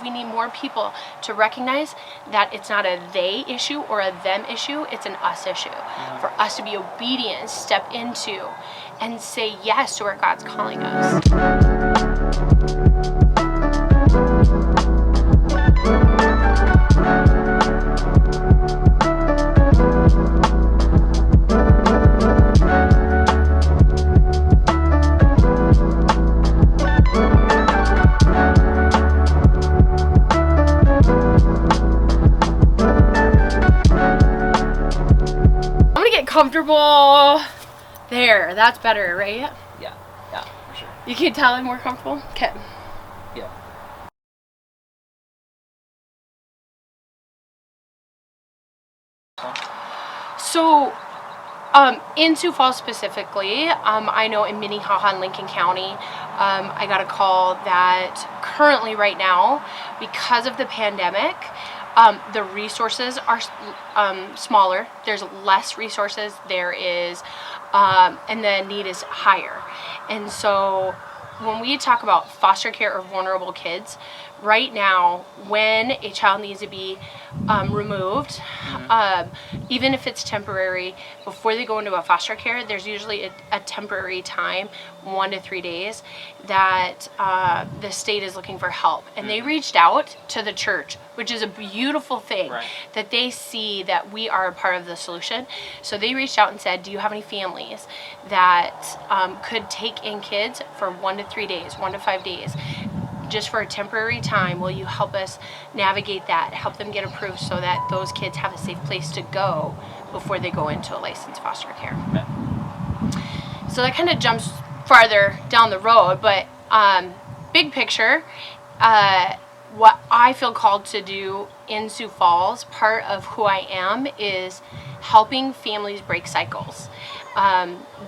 we need more people to recognize that it's not a they issue or a them issue, it's an us issue. For us to be obedient, step into, and say yes to where God's calling us. Comfortable. There, that's better, right? Yeah, for sure. You can tell I'm more comfortable? Okay. Yeah. So, in Sioux Falls specifically, I know in Minnehaha and Lincoln County, I got a call that currently right now, because of the pandemic, the resources are smaller. There's less resources. There is, and the need is higher. And so when we talk about foster care or vulnerable kids, right now, when a child needs to be removed, even if it's temporary, before they go into a foster care, there's usually a temporary time, 1 to 3 days, that the state is looking for help. And they reached out to the church, which is a beautiful thing, that they see that we are a part of the solution. So they reached out and said, do you have any families that could take in kids for 1 to 3 days, 1 to 5 days, just for a temporary time? Will you help us navigate that, help them get approved so that those kids have a safe place to go before they go into a licensed foster care? So that kind of jumps farther down the road, but big picture, what I feel called to do in Sioux Falls, part of who I am, is helping families break cycles,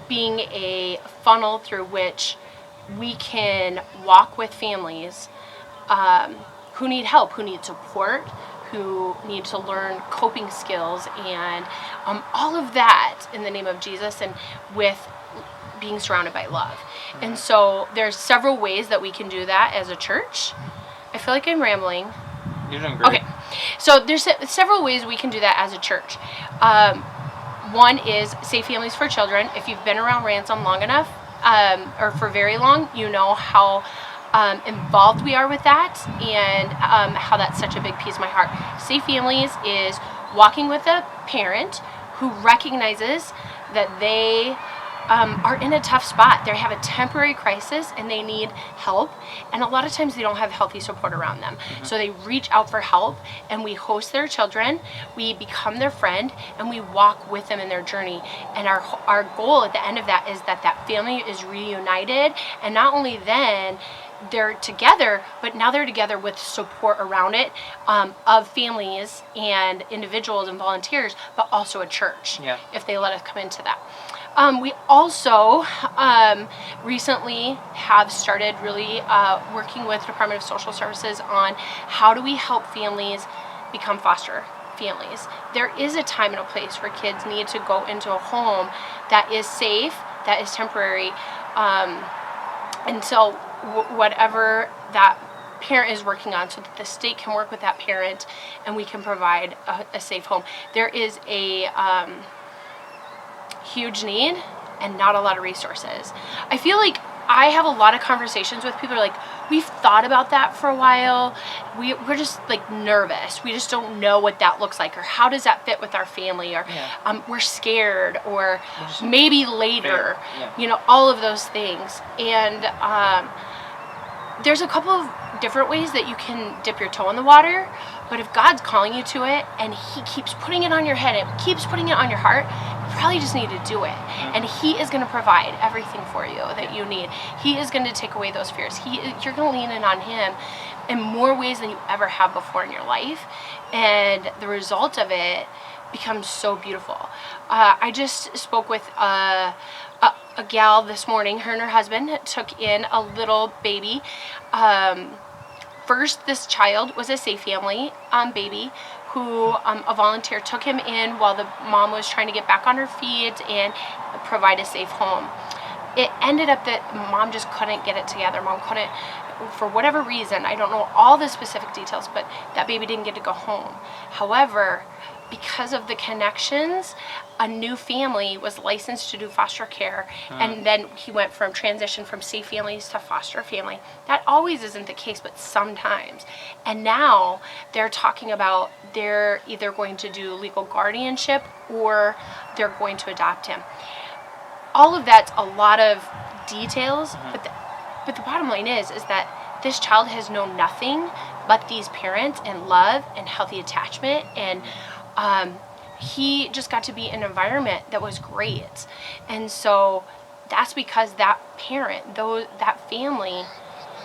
being a funnel through which we can walk with families who need help, who need support, who need to learn coping skills, and all of that in the name of Jesus and with being surrounded by love. And so there's several ways that we can do that as a church. I feel like I'm rambling. You're doing great. Okay, so there's several ways we can do that as a church. One is Safe Families for Children. If you've been around Ransom long enough, or for very long, you know how involved we are with that, and how that's such a big piece of my heart. Safe Families is walking with a parent who recognizes that they are in a tough spot. They have a temporary crisis and they need help, and a lot of times they don't have healthy support around them. So they reach out for help, and we host their children, we become their friend, and we walk with them in their journey. And our goal at the end of that is that that family is reunited, and not only then they're together, but now they're together with support around it, of families and individuals and volunteers, but also a church, if they let us come into that. We also recently have started really working with Department of Social Services on how do we help families become foster families. There is a time and a place where kids need to go into a home that is safe, that is temporary, and so whatever that parent is working on, so that the state can work with that parent and we can provide a safe home. There is a huge need and not a lot of resources. I feel like I have a lot of conversations with people who are like, we've thought about that for a while, we're just like nervous, we just don't know what that looks like, or how does that fit with our family, or we're scared, or maybe later, you know, all of those things. And there's a couple of different ways that you can dip your toe in the water, but if God's calling you to it and he keeps putting it on your head, it keeps putting it on your heart, you probably just need to do it. And he is going to provide everything for you that you need. He is going to take away those fears. You're going to lean in on him in more ways than you ever have before in your life, and the result of it becomes so beautiful. I just spoke with a gal this morning. Her and her husband took in a little baby. First, this child was a Safe Family baby who a volunteer took him in while the mom was trying to get back on her feet and provide a safe home. It ended up that mom just couldn't get it together. Mom couldn't for whatever reason, I don't know all the specific details, but that baby didn't get to go home. However, because of the connections, a new family was licensed to do foster care, and then he went from transition from safe families to foster family. That always isn't the case, but sometimes. And now they're talking about they're either going to do legal guardianship or they're going to adopt him. All of that's a lot of details, but the bottom line is that this child has known nothing but these parents and love and healthy attachment, and he just got to be in an environment that was great. And so that's because that parent, that family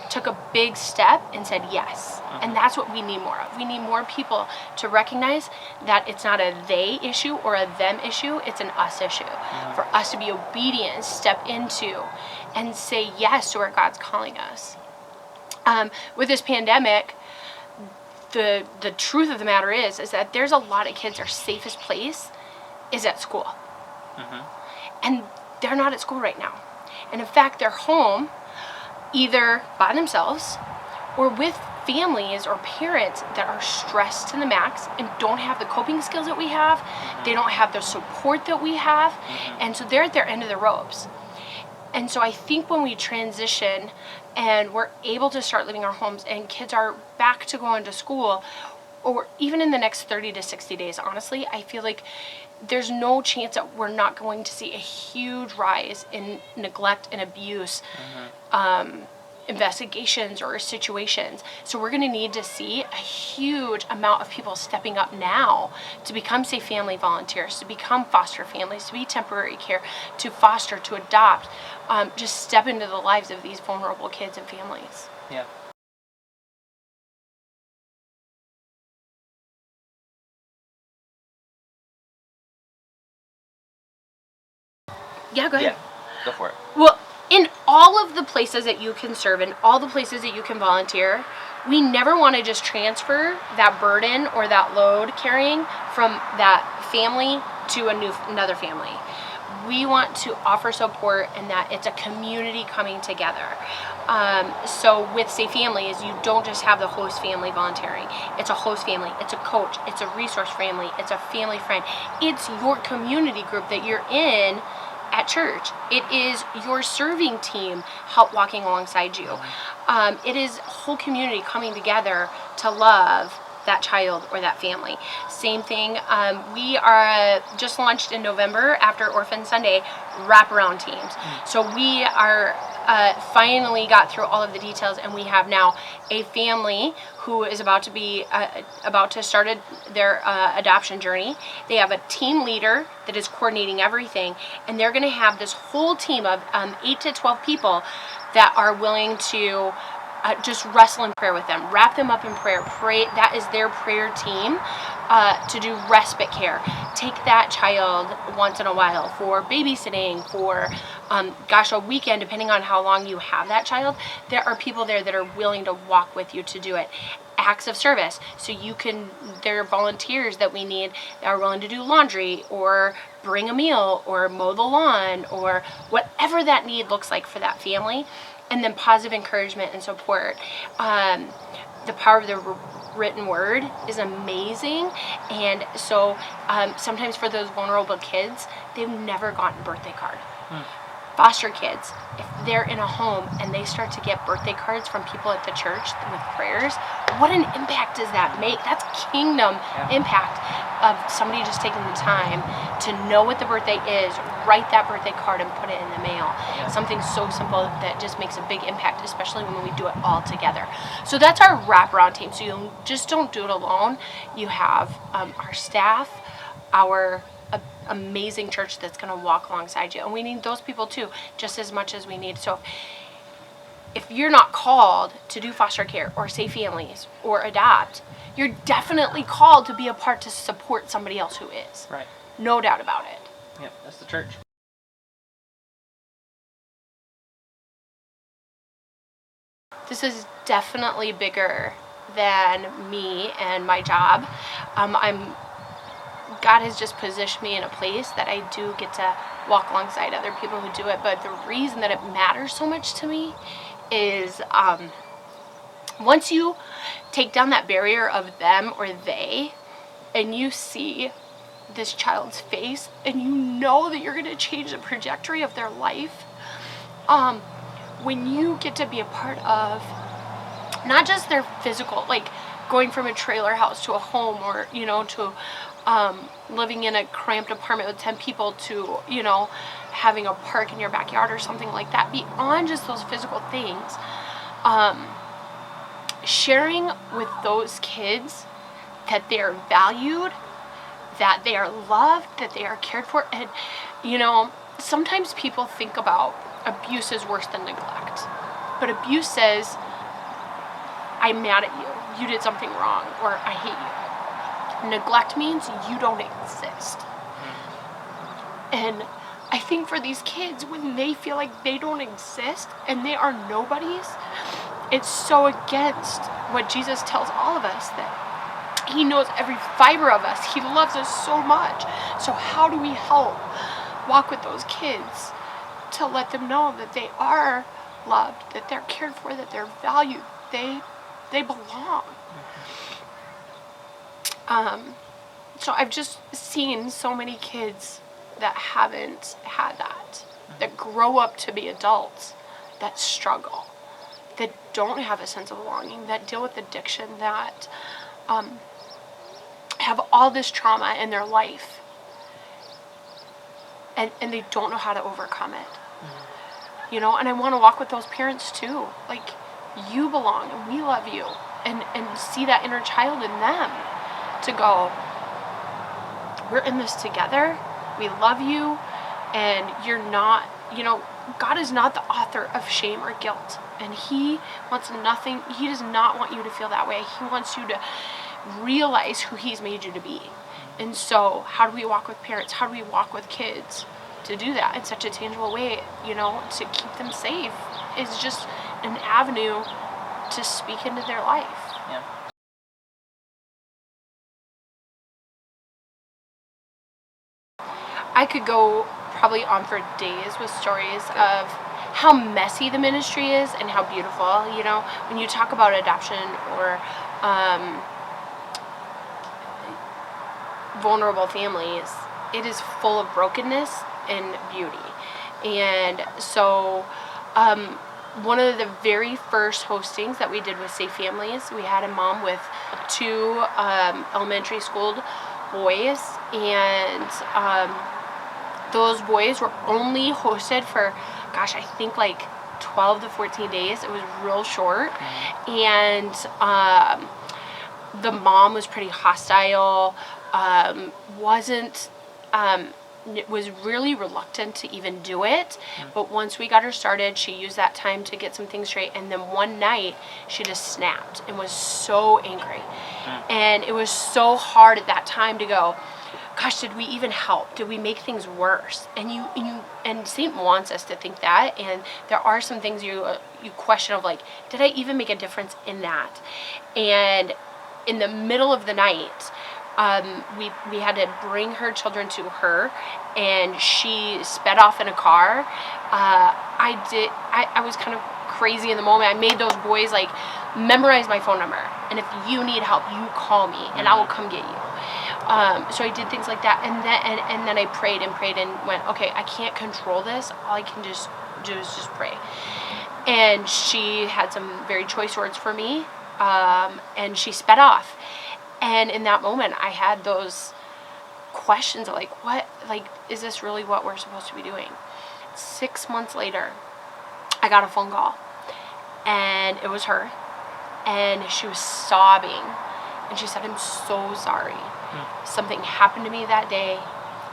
took a big step and said yes. And that's what we need more of. We need more people to recognize that it's not a they issue or a them issue, it's an us issue. For us to be obedient and step into and say yes to where God's calling us. With this pandemic, the truth of the matter is that there's a lot of kids, their safest place is at school. And they're not at school right now. And in fact, they're home either by themselves or with families or parents that are stressed to the max and don't have the coping skills that we have. They don't have the support that we have. And so they're at their end of the ropes. And so I think when we transition and we're able to start leaving our homes and kids are back to going to school, or even in the next 30 to 60 days, honestly, I feel like there's no chance that we're not going to see a huge rise in neglect and abuse investigations or situations. So we're going to need to see a huge amount of people stepping up now to become safe family volunteers, to become foster families, to be temporary care, to foster, to adopt, just step into the lives of these vulnerable kids and families. Yeah. Yeah, go ahead. Yeah, go for it. Well, in all of the places that you can serve, in all the places that you can volunteer, we never want to just transfer that burden or that load carrying from that family to another family. We want to offer support and that it's a community coming together. So with Safe Families, you don't just have the host family volunteering. It's a host family, it's a coach, it's a resource family, it's a family friend. It's your community group that you're in at church. It is your serving team help walking alongside you. It is whole community coming together to love that child or that family. Same thing, we are just launched in November after Orphan Sunday wraparound teams. So we are finally got through all of the details, and we have now a family who is about to start their adoption journey. They have a team leader that is coordinating everything, and they're going to have this whole team of 8 to 12 people that are willing to just wrestle in prayer with them, wrap them up in prayer. Pray. That is their prayer team to do respite care. Take that child once in a while for babysitting, for a weekend, depending on how long you have that child. There are people there that are willing to walk with you to do it. Acts of service. So there are volunteers that we need that are willing to do laundry or bring a meal or mow the lawn or whatever that need looks like for that family. And then positive encouragement and support. The power of the written word is amazing. And so sometimes for those vulnerable kids, they've never gotten a birthday card. Foster kids, if they're in a home and they start to get birthday cards from people at the church with prayers, what an impact does that make? That's kingdom impact of somebody just taking the time to know what the birthday is, write that birthday card and put it in the mail. Something so simple that just makes a big impact, especially when we do it all together. So that's our wraparound team. So you just don't do it alone. You have our staff, our amazing church that's going to walk alongside you, and we need those people too, just as much as we need. So if you're not called to do foster care or safe families or adopt, you're definitely called to be a part to support somebody else who is. Right. No doubt about it. Yep, that's the church. This is definitely bigger than me and my job. God has just positioned me in a place that I do get to walk alongside other people who do it. But the reason that it matters so much to me is Once you take down that barrier of them or they, and you see this child's face, and you know that you're going to change the trajectory of their life, when you get to be a part of not just their physical, like going from a trailer house to a home, or, you know, to living in a cramped apartment with 10 people, to, you know, having a park in your backyard or something like that, beyond just those physical things, sharing with those kids that they are valued, that they are loved, that they are cared for. And, you know, sometimes people think about abuse is worse than neglect. But abuse says, I'm mad at you. You did something wrong, or I hate you. Neglect means you don't exist. And I think for these kids, when they feel like they don't exist and they are nobodies, it's so against what Jesus tells all of us, that he knows every fiber of us. He loves us so much. So how do we help walk with those kids to let them know that they are loved, that they're cared for, that they're valued, they belong? So I've just seen so many kids that haven't had that grow up to be adults, that struggle, that don't have a sense of belonging, that deal with addiction, that have all this trauma in their life, and they don't know how to overcome it. You know, and I want to walk with those parents too. Like, you belong, and we love you, and see that inner child in them, to go, we're in this together, we love you, and you're not, you know, God is not the author of shame or guilt, and he wants nothing, he does not want you to feel that way. He wants you to realize who he's made you to be. And so how do we walk with parents? How do we walk with kids to do that in such a tangible way, you know, to keep them safe? Is just an avenue to speak into their life. Yeah. I could go probably on for days with stories of how messy the ministry is and how beautiful. You know, when you talk about adoption or vulnerable families, it is full of brokenness and beauty. And so one of the very first hostings that we did with Safe Families, we had a mom with 2 elementary school boys, and those boys were only hosted for, gosh, I think like 12 to 14 days. It was real short. And the mom was pretty hostile, was really reluctant to even do it. But once we got her started, she used that time to get some things straight. And then one night, she just snapped and was so angry. And it was so hard at that time to go, gosh, did we even help? Did we make things worse? And Satan wants us to think that. And there are some things you question of, like, did I even make a difference in that? And in the middle of the night, we had to bring her children to her, and she sped off in a car. I was kind of crazy in the moment. I made those boys, like, memorize my phone number, and if you need help, you call me, and I will come get you. So I did things like that, and then I prayed and went, okay, I can't control this. All I can just do is just pray. And she had some very choice words for me, and she sped off. And in that moment, I had those questions of, like, what, like, is this really what we're supposed to be doing? 6 months later, I got a phone call, and it was her, and she was sobbing, and she said, I'm so sorry. Something happened to me that day.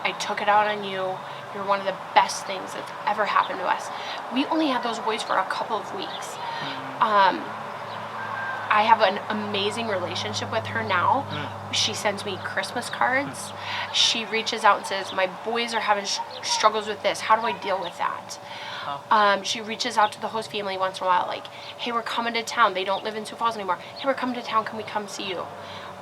I took it out on you. You're one of the best things that's ever happened to us. We only had those boys for a couple of weeks. I have an amazing relationship with her now. She sends me Christmas cards. She reaches out and says, my boys are having struggles with this. How do I deal with that? She reaches out to the host family once in a while, like, hey, we're coming to town. They don't live in Sioux Falls anymore. Hey, we're coming to town. Can we come see you?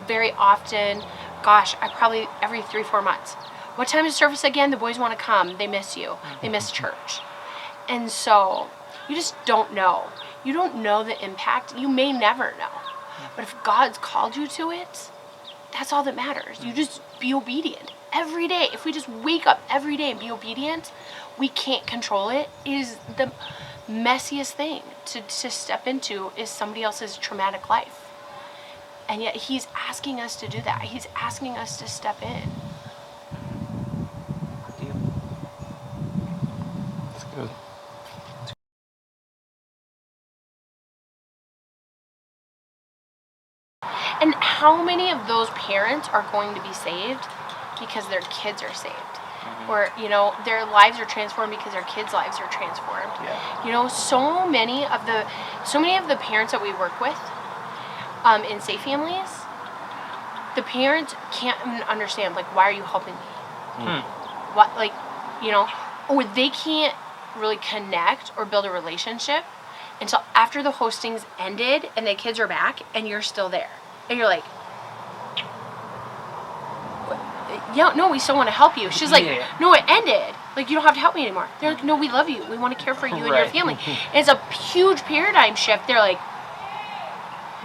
Very often, gosh, I probably every 3-4 months. What time is service again? The boys want to come. They miss you. They miss church. And so you just don't know. You don't know the impact. You may never know. But if God's called you to it, that's all that matters. You just be obedient every day. If we just wake up every day and be obedient, we can't control it. It is the messiest thing to step into is somebody else's traumatic life. And yet he's asking us to do that. He's asking us to step in. That's good. And how many of those parents are going to be saved because their kids are saved? Or, you know, their lives are transformed because their kids' lives are transformed. Yeah. You know, so many of the parents that we work with in safe families, the parents can't even understand, like, why are you helping me? What, like, you know, or they can't really connect or build a relationship until after the hostings ended and the kids are back and you're still there. And you're like, yeah, no, we still want to help you. She's like, no, it ended. Like, you don't have to help me anymore. They're like, no, we love you. We want to care for you and your family. And it's a huge paradigm shift. They're like,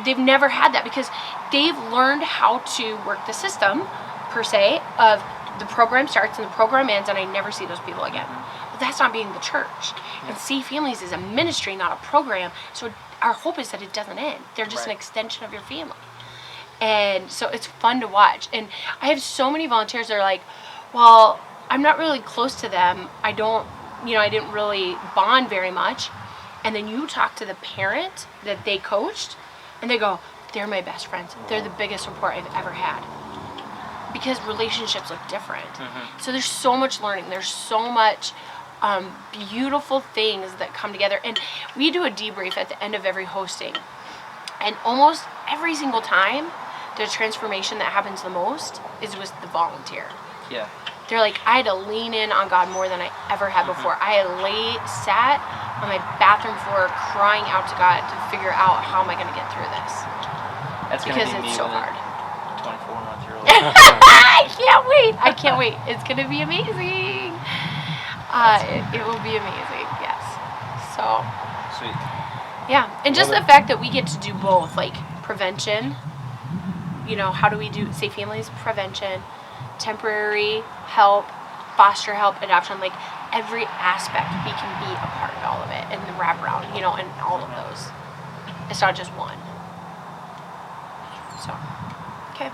they've never had that because they've learned how to work the system, per se, of the program starts and the program ends and I never see those people again. But that's not being the church. And Safe Families is a ministry, not a program. So our hope is that it doesn't end. They're just an extension of your family. And so it's fun to watch. And I have so many volunteers that are like, well, I'm not really close to them. I didn't really bond very much. And then you talk to the parent that they coached, and they go, they're my best friends. They're the biggest support I've ever had. Because relationships look different. So there's so much learning. There's so much beautiful things that come together. And we do a debrief at the end of every hosting. And almost every single time, the transformation that happens the most is with the volunteer. Yeah. They're like, I had to lean in on God more than I ever had before. I had sat on my bathroom floor crying out to God to figure out how am I going to get through this. That's because gonna be it's me so with hard. 24-month-year-old. I can't wait. It's going to be amazing. It will be amazing, yes. So, Sweet. yeah. And just the fact that we get to do both, like prevention, you know, how do we do Safe Families prevention, temporary help, foster help, adoption, like every aspect we can be a part of all of it and the wraparound, you know, and all of those. It's not just one. So, okay.